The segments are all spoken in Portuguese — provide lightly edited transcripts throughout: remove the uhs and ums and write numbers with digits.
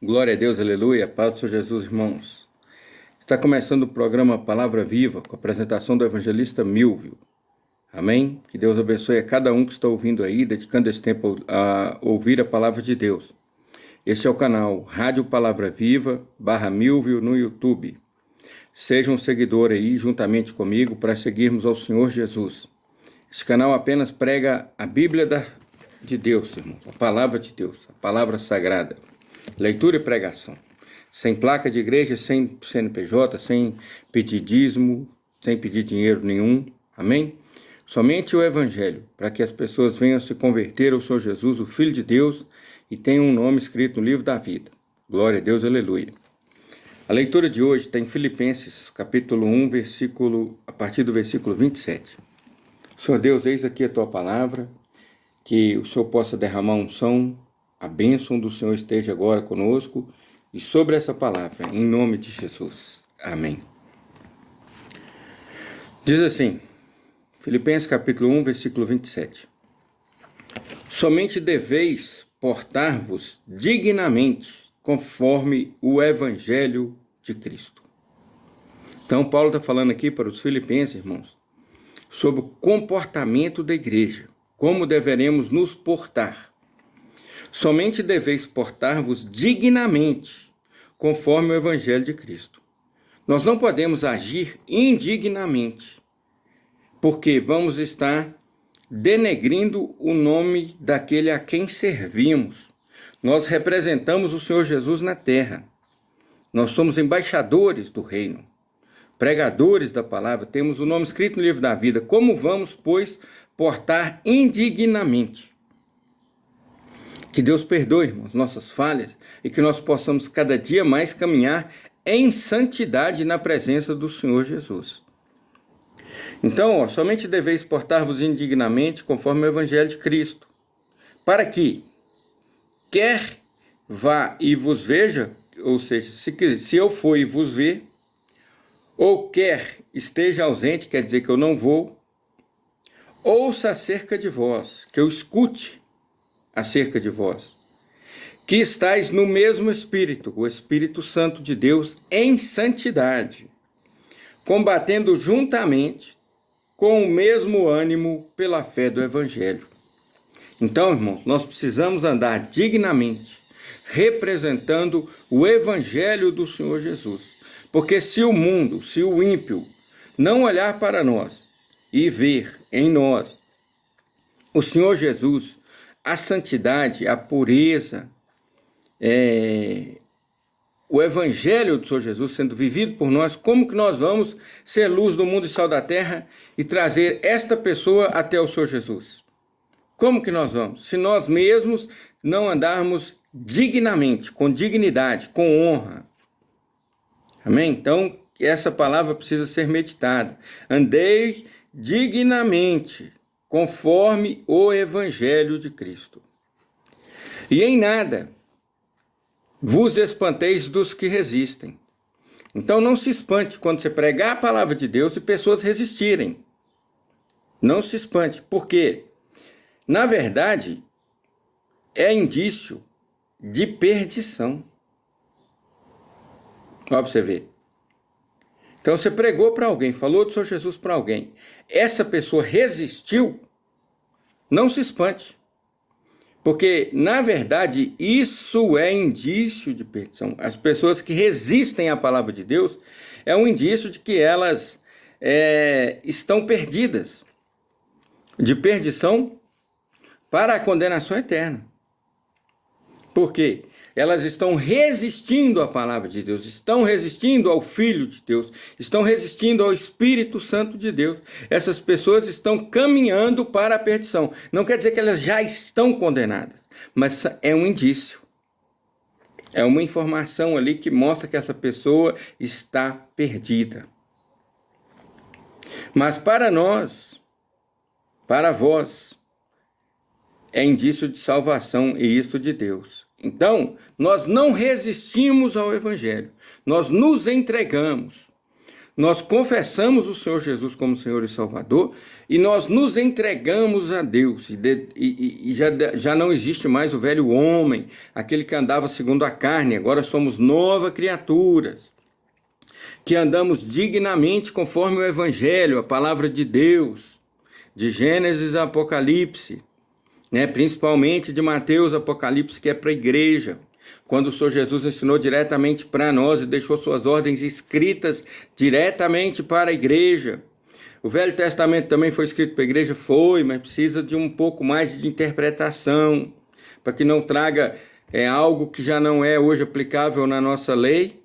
Glória a Deus, aleluia, paz do Senhor Jesus, irmãos. Está começando o programa Palavra Viva, com a apresentação do evangelista Milvio. Amém? Que Deus abençoe a cada um que está ouvindo aí, dedicando esse tempo a ouvir a palavra de Deus. Este é o canal Rádio Palavra Viva, /Milvio no YouTube. Seja um seguidor aí, juntamente comigo, para seguirmos ao Senhor Jesus. Este canal apenas prega a Bíblia de Deus, irmãos, a palavra de Deus, a palavra sagrada. Leitura e pregação. Sem placa de igreja, sem CNPJ, sem pedir dízimo, sem pedir dinheiro nenhum. Amém? Somente o Evangelho, para que as pessoas venham se converter ao Senhor Jesus, o Filho de Deus, e tenham um nome escrito no livro da vida. Glória a Deus, aleluia. A leitura de hoje está em Filipenses, capítulo 1, a partir do versículo 27. Senhor Deus, eis aqui a tua palavra, que o Senhor possa derramar unção, a bênção do Senhor esteja agora conosco e sobre essa palavra, em nome de Jesus. Amém. Diz assim, Filipenses capítulo 1, versículo 27. Somente deveis portar-vos dignamente, conforme o Evangelho de Cristo. Então, Paulo está falando aqui para os filipenses, irmãos, sobre o comportamento da igreja, como deveremos nos portar. Somente deveis portar-vos dignamente, conforme o Evangelho de Cristo. Nós não podemos agir indignamente, porque vamos estar denegrindo o nome daquele a quem servimos. Nós representamos o Senhor Jesus na terra. Nós somos embaixadores do reino, pregadores da palavra, temos o nome escrito no livro da vida. Como vamos, pois, portar indignamente? Que Deus perdoe, irmãos, nossas falhas e que nós possamos cada dia mais caminhar em santidade na presença do Senhor Jesus. Então, somente deveis portar-vos indignamente conforme o Evangelho de Cristo, para que, quer vá e vos veja, ou seja, se eu for e vos ver, ou quer esteja ausente, quer dizer que eu não vou, ouça acerca de vós, que eu escute acerca de vós, que estáis no mesmo Espírito, o Espírito Santo de Deus, em santidade, combatendo juntamente com o mesmo ânimo pela fé do Evangelho. Então, irmãos, nós precisamos andar dignamente, representando o Evangelho do Senhor Jesus. Porque se o mundo, se o ímpio, não olhar para nós e ver em nós o Senhor Jesus, a santidade, a pureza, o Evangelho do Senhor Jesus sendo vivido por nós, como que nós vamos ser luz do mundo e sal da terra e trazer esta pessoa até o Senhor Jesus? Como que nós vamos? Se nós mesmos não andarmos dignamente, com dignidade, com honra. Amém? Então, essa palavra precisa ser meditada. Andei dignamente, conforme o Evangelho de Cristo. E em nada vos espanteis dos que resistem. Então não se espante quando você pregar a palavra de Deus e pessoas resistirem. Não se espante. Por quê? Na verdade, é indício de perdição. Olha para você ver. Então você pregou para alguém, falou do Senhor Jesus para alguém. Essa pessoa resistiu, não se espante. Porque, na verdade, isso é indício de perdição. As pessoas que resistem à palavra de Deus é um indício de que elas estão perdidas. De perdição para a condenação eterna. Por quê? Elas estão resistindo à palavra de Deus, estão resistindo ao Filho de Deus, estão resistindo ao Espírito Santo de Deus. Essas pessoas estão caminhando para a perdição. Não quer dizer que elas já estão condenadas, mas é um indício. É uma informação ali que mostra que essa pessoa está perdida. Mas para nós, para vós, é indício de salvação e isto de Deus. Então, nós não resistimos ao Evangelho, nós nos entregamos, nós confessamos o Senhor Jesus como Senhor e Salvador e nós nos entregamos a Deus. E já não existe mais o velho homem, aquele que andava segundo a carne. Agora somos nova criaturas, que andamos dignamente conforme o Evangelho, a palavra de Deus, de Gênesis a Apocalipse, né? Principalmente de Mateus, Apocalipse, que é para a igreja. Quando o Senhor Jesus ensinou diretamente para nós e deixou suas ordens escritas diretamente para a igreja. O Velho Testamento também foi escrito para a igreja? Foi, mas precisa de um pouco mais de interpretação, para que não traga algo que já não é hoje aplicável na nossa lei,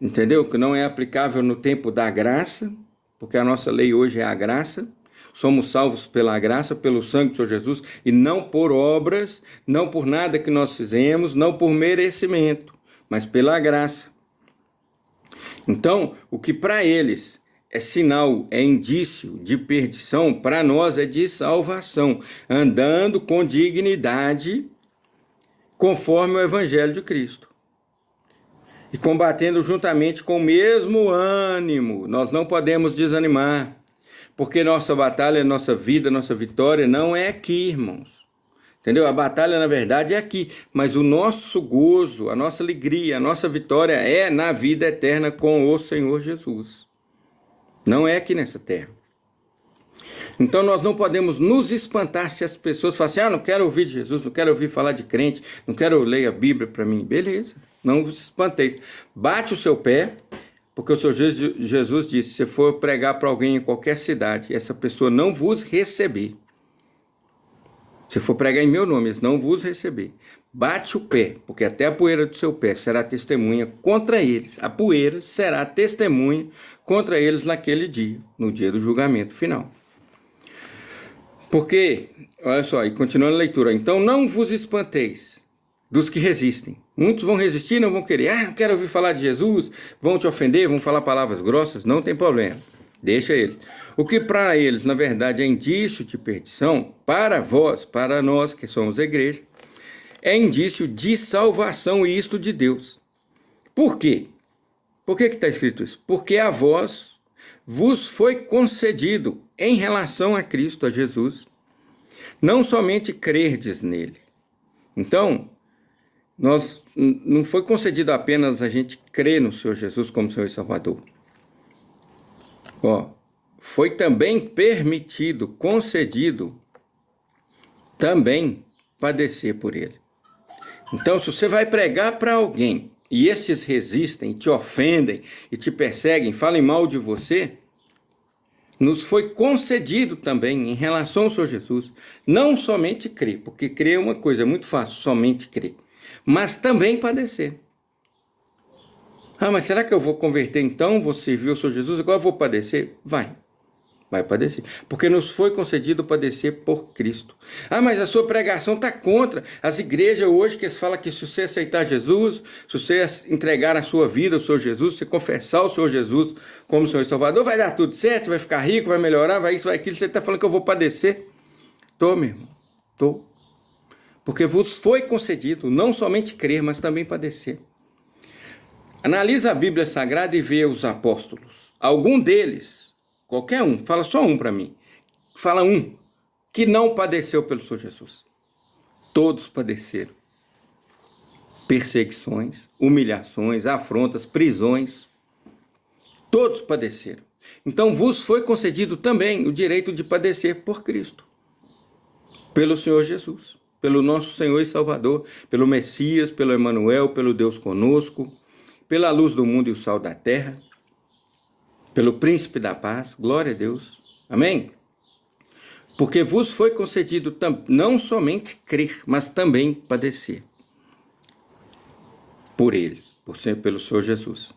entendeu? Que não é aplicável no tempo da graça, porque a nossa lei hoje é a graça. Somos salvos pela graça, pelo sangue do Senhor Jesus, e não por obras, não por nada que nós fizemos, não por merecimento, mas pela graça. Então, o que para eles é sinal, é indício de perdição, para nós é de salvação, andando com dignidade, conforme o Evangelho de Cristo. E combatendo juntamente com o mesmo ânimo. Nós não podemos desanimar. Porque nossa batalha, nossa vida, nossa vitória não é aqui, irmãos. Entendeu? A batalha, na verdade, é aqui. Mas o nosso gozo, a nossa alegria, a nossa vitória é na vida eterna com o Senhor Jesus. Não é aqui nessa terra. Então nós não podemos nos espantar se as pessoas falam assim, não quero ouvir de Jesus, não quero ouvir falar de crente, não quero ler a Bíblia para mim. Beleza, não vos espanteis. Bate o seu pé. Porque o Senhor Jesus disse, se for pregar para alguém em qualquer cidade, essa pessoa não vos receber. Se for pregar em meu nome, eles não vos receber. Bate o pé, porque até a poeira do seu pé será testemunha contra eles. A poeira será testemunha contra eles naquele dia, no dia do julgamento final. Porque, olha só, e continuando a leitura, então não vos espanteis dos que resistem. Muitos vão resistir, não vão querer. Não quero ouvir falar de Jesus, vão te ofender, vão falar palavras grossas, não tem problema. Deixa eles. O que para eles, na verdade, é indício de perdição, para vós, para nós que somos a igreja, é indício de salvação e isto de Deus. Por quê? Por que está escrito isso? Porque a vós vos foi concedido em relação a Cristo, a Jesus, não somente crerdes nele. Então, não foi concedido apenas a gente crer no Senhor Jesus como Senhor e Salvador. Foi também permitido, concedido, também padecer por ele. Então, se você vai pregar para alguém e esses resistem, te ofendem e te perseguem, falem mal de você, nos foi concedido também em relação ao Senhor Jesus, não somente crer, porque crer é uma coisa, é muito fácil, somente crer, mas também padecer. Mas será que eu vou converter então? Vou servir o Senhor Jesus, agora eu vou padecer? Vai padecer, porque nos foi concedido padecer por Cristo. Mas a sua pregação está contra as igrejas hoje que falam que se você aceitar Jesus, se você entregar a sua vida ao Senhor Jesus, se confessar o Senhor Jesus como Senhor e Salvador, vai dar tudo certo, vai ficar rico, vai melhorar, vai isso, vai aquilo. Você está falando que eu vou padecer? Tô, meu irmão, tô. Porque vos foi concedido não somente crer, mas também padecer. Analisa a Bíblia Sagrada e vê os apóstolos. Algum deles, qualquer um, fala só um para mim. Fala um que não padeceu pelo Senhor Jesus. Todos padeceram. Perseguições, humilhações, afrontas, prisões. Todos padeceram. Então vos foi concedido também o direito de padecer por Cristo. Pelo Senhor Jesus. Pelo nosso Senhor e Salvador. Pelo Messias, pelo Emanuel, pelo Deus conosco. Pela luz do mundo e o sal da terra. Pelo príncipe da paz, glória a Deus, amém? Porque vos foi concedido não somente crer, mas também padecer por ele, pelo Senhor Jesus.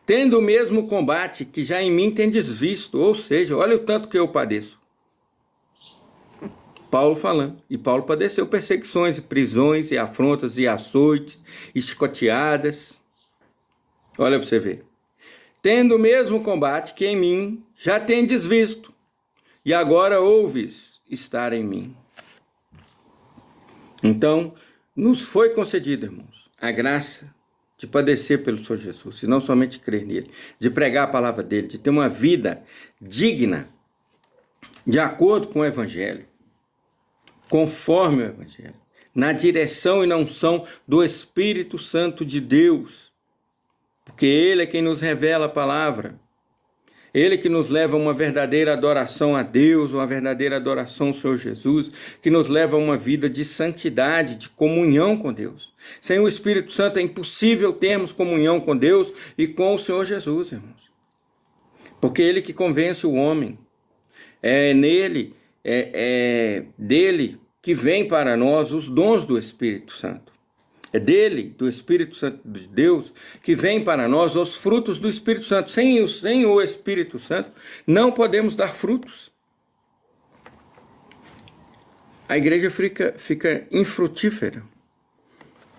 Tendo o mesmo combate que já em mim tendes visto, ou seja, olha o tanto que eu padeço. Paulo falando, e Paulo padeceu perseguições, e prisões, e afrontas, e açoites, e chicoteadas. Olha para você ver. Tendo o mesmo combate que em mim já tendes visto, e agora ouves estar em mim. Então, nos foi concedido, irmãos, a graça de padecer pelo Senhor Jesus, e não somente crer nele, de pregar a palavra dele, de ter uma vida digna, de acordo com o Evangelho, conforme o Evangelho, na direção e na unção do Espírito Santo de Deus, porque ele é quem nos revela a palavra, ele que nos leva a uma verdadeira adoração a Deus, uma verdadeira adoração ao Senhor Jesus, que nos leva a uma vida de santidade, de comunhão com Deus. Sem o Espírito Santo é impossível termos comunhão com Deus e com o Senhor Jesus, irmãos. Porque ele que convence o homem, é dele que vem para nós os dons do Espírito Santo. É dele, do Espírito Santo de Deus, que vem para nós os frutos do Espírito Santo. Sem o Espírito Santo, não podemos dar frutos. A igreja fica infrutífera.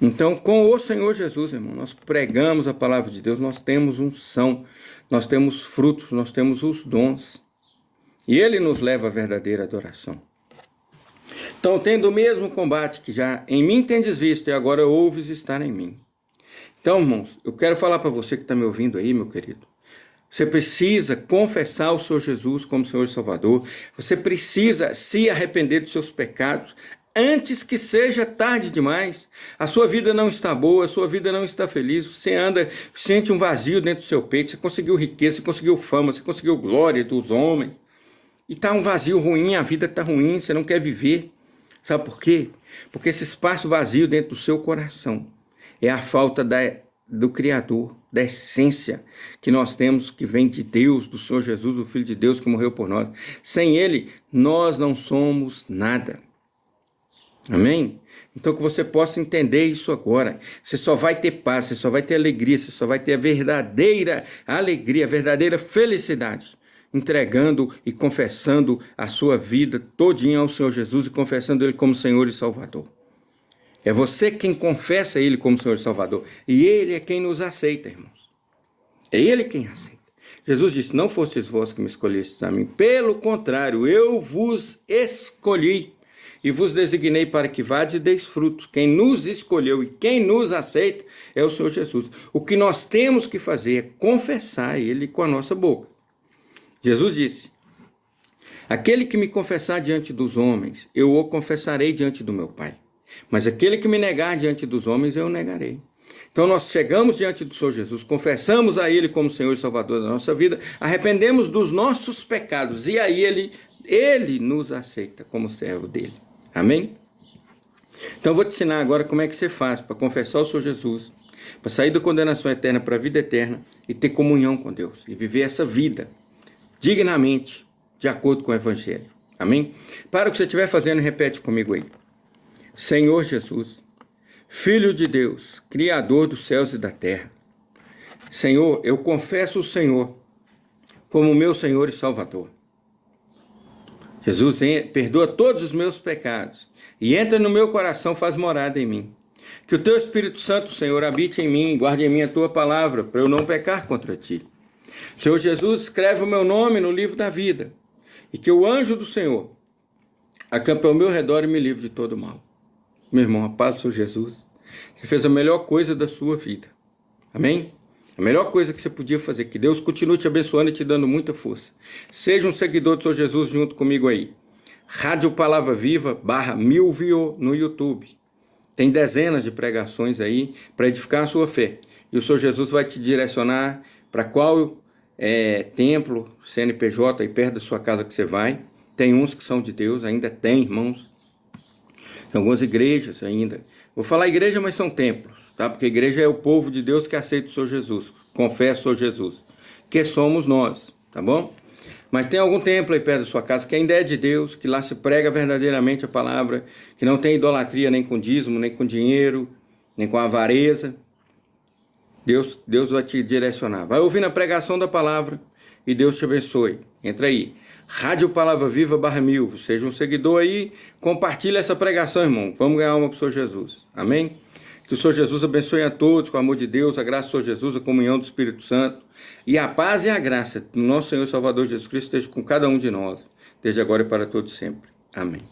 Então, com o Senhor Jesus, irmão, nós pregamos a palavra de Deus, nós temos unção, nós temos frutos, nós temos os dons. E ele nos leva à verdadeira adoração. Então, tendo o mesmo combate que já em mim tendes visto e agora ouves estar em mim. Então, irmãos, eu quero falar para você que está me ouvindo aí, meu querido. Você precisa confessar o Senhor Jesus como Senhor e Salvador. Você precisa se arrepender dos seus pecados antes que seja tarde demais. A sua vida não está boa, a sua vida não está feliz. Você sente um vazio dentro do seu peito. Você conseguiu riqueza, você conseguiu fama, você conseguiu glória dos homens. E está um vazio ruim, a vida está ruim, você não quer viver. Sabe por quê? Porque esse espaço vazio dentro do seu coração é a falta do Criador, da essência que nós temos, que vem de Deus, do Senhor Jesus, o Filho de Deus que morreu por nós. Sem Ele, nós não somos nada. Amém? Então que você possa entender isso agora. Você só vai ter paz, você só vai ter alegria, você só vai ter a verdadeira alegria, a verdadeira felicidade, entregando e confessando a sua vida todinha ao Senhor Jesus e confessando Ele como Senhor e Salvador. É você quem confessa Ele como Senhor e Salvador. E Ele é quem nos aceita, irmãos. É Ele quem aceita. Jesus disse, não fostes vós que me escolhestes a mim. Pelo contrário, eu vos escolhi e vos designei para que vades e deis frutos. Quem nos escolheu e quem nos aceita é o Senhor Jesus. O que nós temos que fazer é confessar Ele com a nossa boca. Jesus disse, aquele que me confessar diante dos homens, eu o confessarei diante do meu Pai. Mas aquele que me negar diante dos homens, eu o negarei. Então nós chegamos diante do Senhor Jesus, confessamos a Ele como Senhor e Salvador da nossa vida, arrependemos dos nossos pecados e aí Ele nos aceita como servo dele. Amém? Então eu vou te ensinar agora como é que você faz para confessar o Senhor Jesus, para sair da condenação eterna para a vida eterna e ter comunhão com Deus e viver essa vida dignamente, de acordo com o Evangelho. Amém? Para o que você estiver fazendo, repete comigo aí. Senhor Jesus, Filho de Deus, Criador dos céus e da terra. Senhor, eu confesso o Senhor como meu Senhor e Salvador. Jesus, perdoa todos os meus pecados e entra no meu coração, faz morada em mim. Que o teu Espírito Santo, Senhor, habite em mim, guarde em mim a tua palavra, para eu não pecar contra ti. Senhor Jesus, escreve o meu nome no livro da vida, e que o anjo do Senhor acampe ao meu redor e me livre de todo mal. Meu irmão, a paz do Senhor Jesus, você fez a melhor coisa da sua vida. Amém? A melhor coisa que você podia fazer, que Deus continue te abençoando e te dando muita força. Seja um seguidor do Senhor Jesus junto comigo aí. Rádio Palavra Viva /Milvio no YouTube. Tem dezenas de pregações aí para edificar a sua fé. E o Senhor Jesus vai te direcionar para qual templo, CNPJ, aí perto da sua casa que você vai. Tem uns que são de Deus, ainda tem, irmãos. Tem algumas igrejas ainda. Vou falar igreja, mas são templos, tá? Porque a igreja é o povo de Deus que aceita o Senhor Jesus, confessa o Senhor Jesus, que somos nós, tá bom? Mas tem algum templo aí perto da sua casa que ainda é de Deus, que lá se prega verdadeiramente a palavra, que não tem idolatria nem com dízimo, nem com dinheiro, nem com avareza. Deus vai te direcionar. Vai ouvindo a pregação da palavra e Deus te abençoe. Entra aí. Rádio Palavra Viva /Milvio. Seja um seguidor aí. Compartilha essa pregação, irmão. Vamos ganhar uma para o Senhor Jesus. Amém? Que o Senhor Jesus abençoe a todos com o amor de Deus, a graça do Senhor Jesus, a comunhão do Espírito Santo. E a paz e a graça do nosso Senhor e Salvador Jesus Cristo esteja com cada um de nós, desde agora e para todos sempre. Amém.